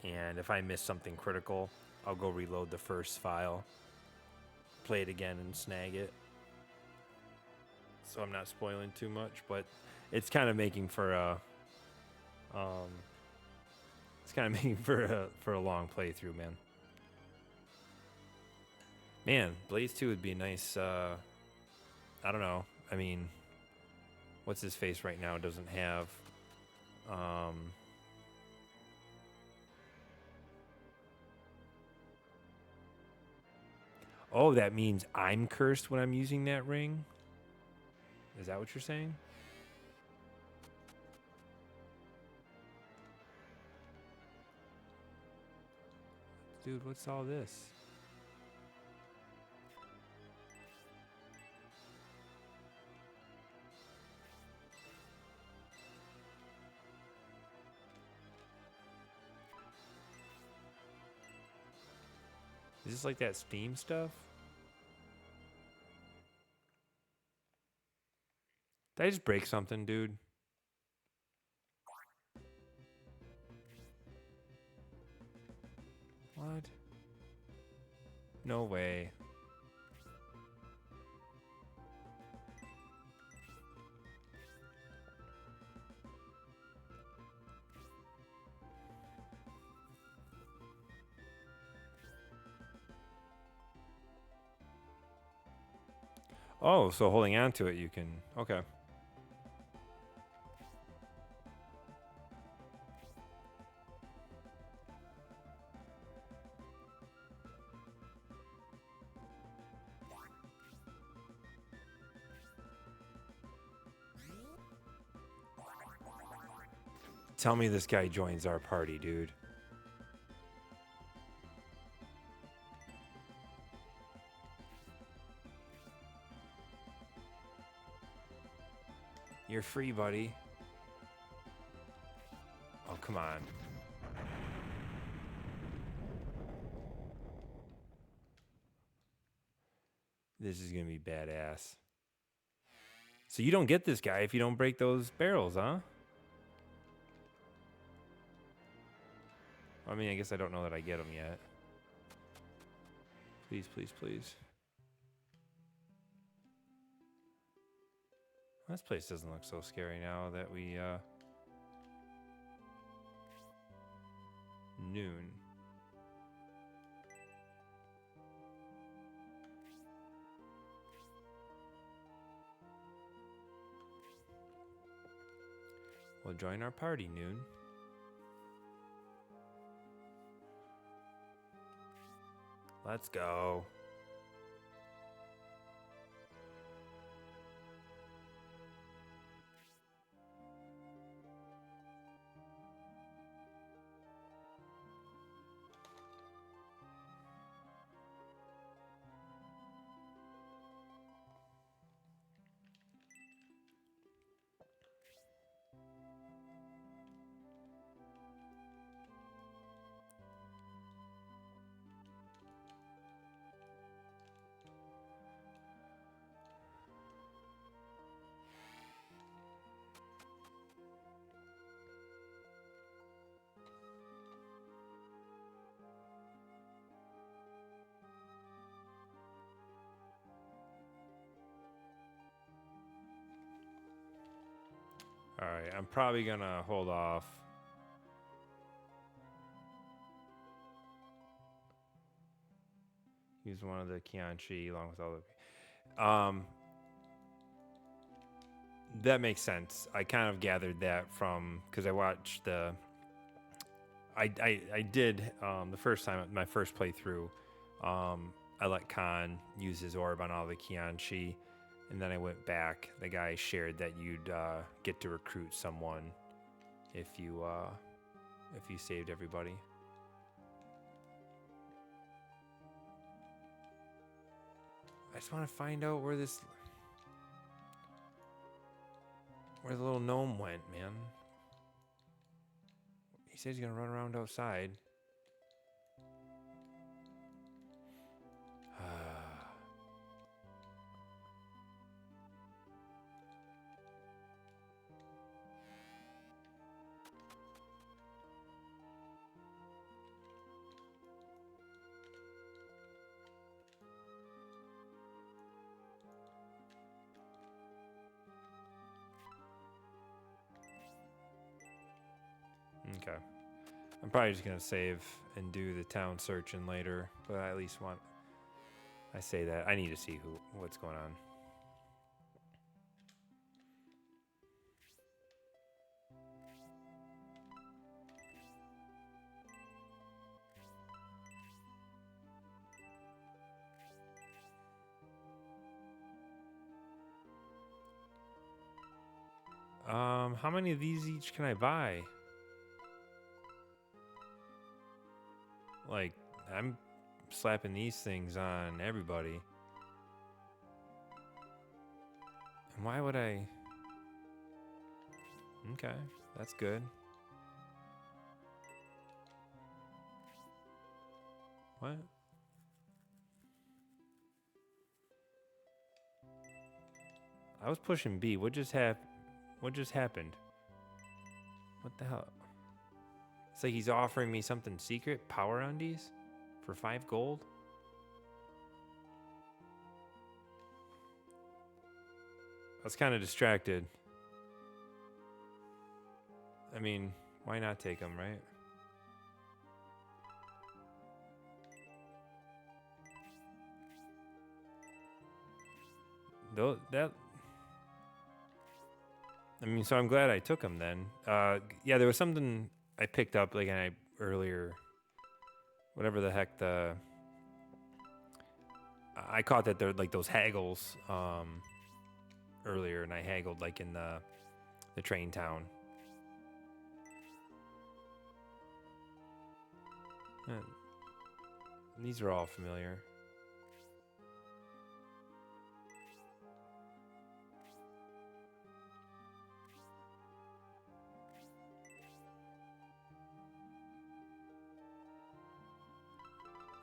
And if I miss something critical, I'll go reload the first file, play it again, and snag it. So I'm not spoiling too much, but it's kind of making for a for a long playthrough, man. Man, Blaze 2 would be a nice. I don't know. I mean, what's his face right now doesn't have. Oh, that means I'm cursed when I'm using that ring? Is that what you're saying? Dude, what's all this? Is this like that Steam stuff? Did I just break something, dude? What? No way. Oh, so holding on to it, you can. Okay. Tell me this guy joins our party, dude. You're free, buddy. Oh, come on. This is gonna be badass. So you don't get this guy if you don't break those barrels, huh? I mean, I guess I don't know that I get them yet. Please, please, please. This place doesn't look so scary now that we, noon. Well, join our party, noon. Let's go. All right, I'm probably gonna hold off. Use one of the Qianchi along with all the. That makes sense. I kind of gathered that from because I watched the. I did the first time my first playthrough. I let Khan use his orb on all the Qianchi, and then I went back. The guy shared that you'd get to recruit someone if you saved everybody. I just want to find out where the little gnome went, man. He says he's gonna run around outside. Okay. I'm probably just gonna save and do the town searching later, but I at least want. I say that I need to see what's going on. How many of these each can I buy? Like, I'm slapping these things on everybody. And why would I? Okay, that's good. What? I was pushing B. What just happened? What just happened? What the hell? It's like he's offering me something secret. Power undies? For 5 gold? I was kind of distracted. I mean, why not take them, right? Though that. I mean, so I'm glad I took them then. Yeah, there was something I picked up like earlier. Whatever the heck I caught that they're like those haggles earlier, and I haggled like in the train town. Uh, These are all familiar.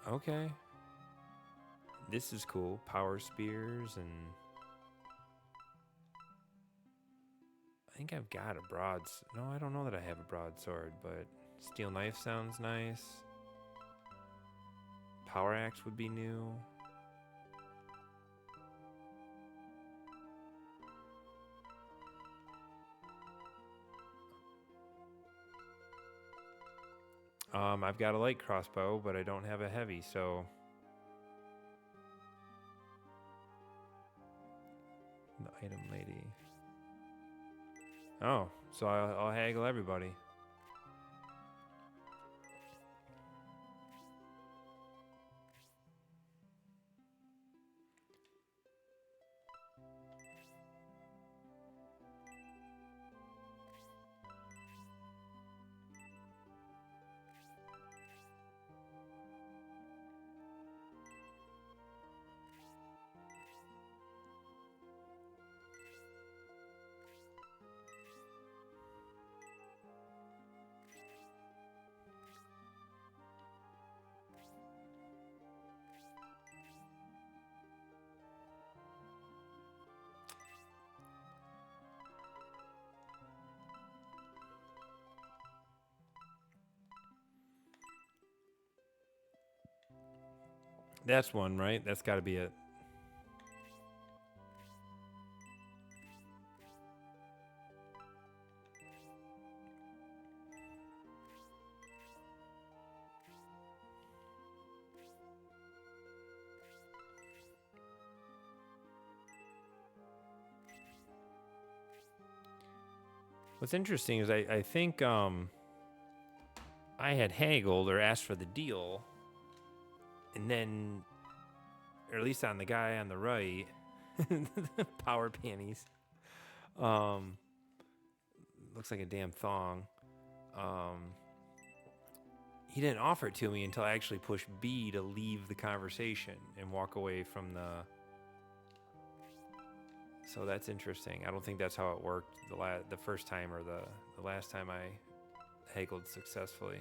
Okay. This is cool. Power spears and... I think I've got a no, I don't know that I have a broadsword, but steel knife sounds nice. Power axe would be new. I've got a light crossbow, but I don't have a heavy, so... The item lady. Oh, so I'll haggle everybody. That's one, right? That's got to be it. What's interesting is I think I had haggled or asked for the deal, and then, or at least on the guy on the right, power panties. Looks like a damn thong. He didn't offer it to me until I actually pushed B to leave the conversation and walk away from the... So that's interesting. I don't think that's how it worked the first time or the last time I haggled successfully.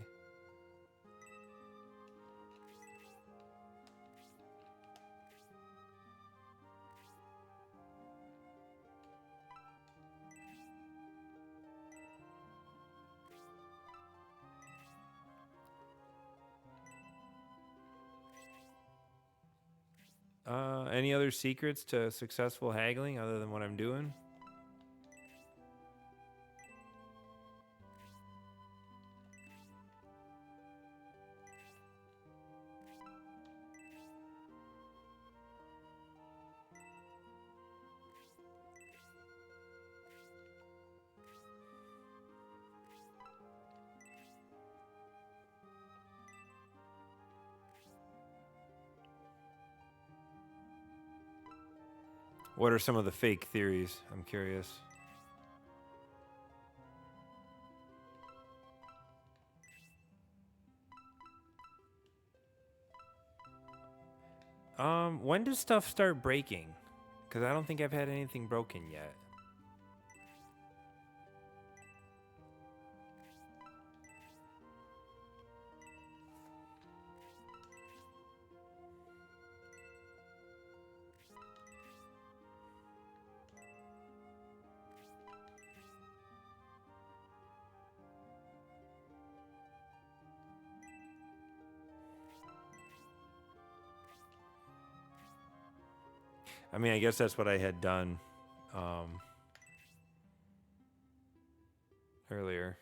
Any other secrets to successful haggling other than what I'm doing? What are some of the fake theories? I'm curious. When does stuff start breaking? Because I don't think I've had anything broken yet. I mean, I guess that's what I had done earlier.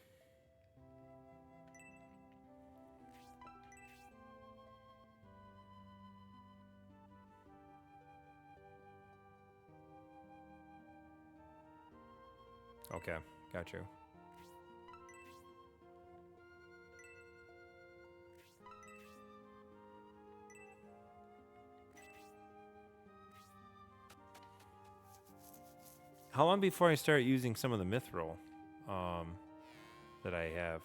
Okay, got you. How long before I start using some of the mithril that I have?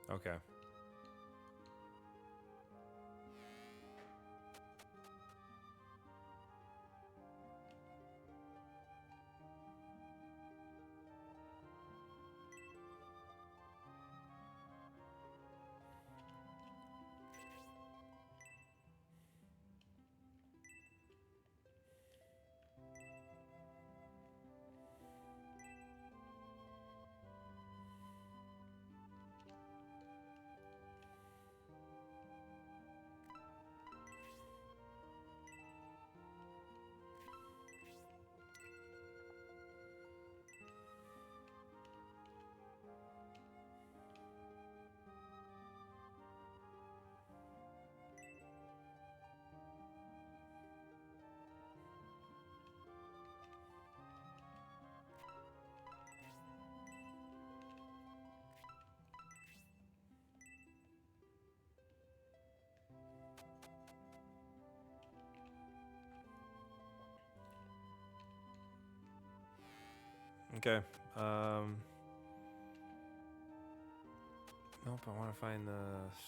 Okay. Okay. Nope, I want to find the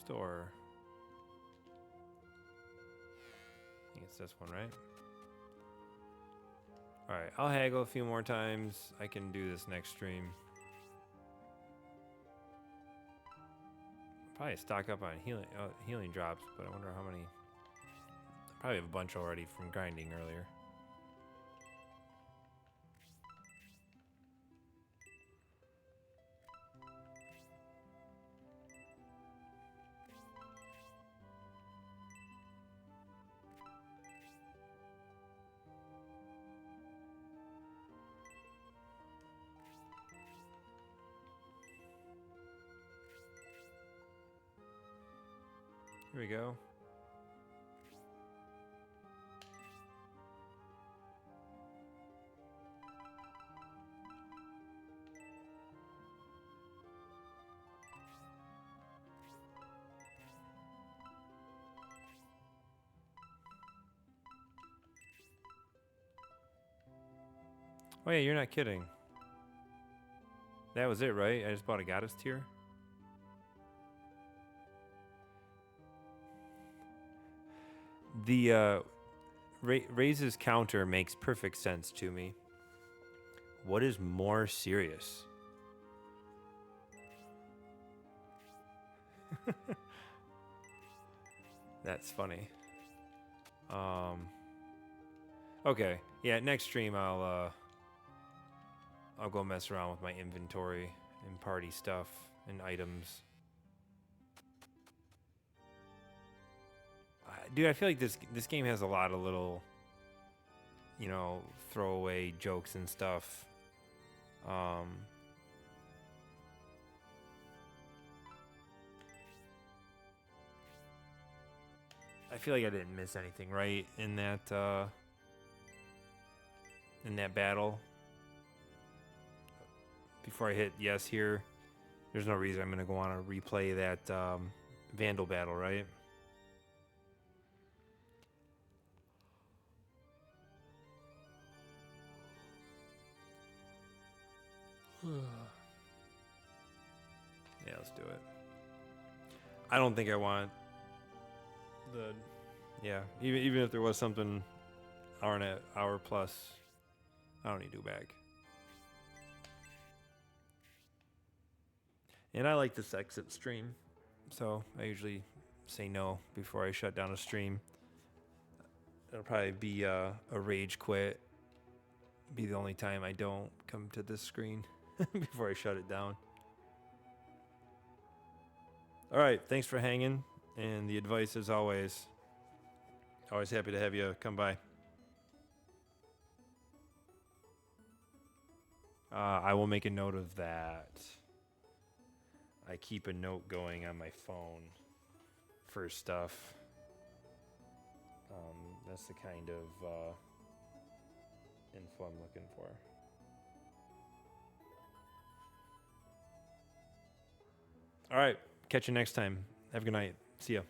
store. I think it's this one, right? Alright, I'll haggle a few more times. I can do this next stream. Probably stock up on healing drops, but I wonder how many. I probably have a bunch already from grinding earlier. Here we go. Oh yeah, you're not kidding. That was it, right? I just bought a goddess tier. The raises counter makes perfect sense to me. What is more serious? That's funny. Okay. Yeah, next stream I'll go mess around with my inventory and party stuff and items. Dude, I feel like this game has a lot of little, you know, throwaway jokes and stuff. I feel like I didn't miss anything, right, in that battle. Before I hit yes here, there's no reason I'm gonna go on and replay that Vandal battle, right? Yeah, let's do it. I don't think I want the, yeah, even if there was something hour plus, I don't need to do back. And I like this exit stream, so I usually say no before I shut down a stream. It'll probably be a rage quit. Be the only time I don't come to this screen before I shut it down. All right, thanks for hanging, and the advice as always. Always happy to have you come by. I will make a note of that. I keep a note going on my phone for stuff. That's the kind of info I'm looking for. All right, catch you next time. Have a good night. See ya.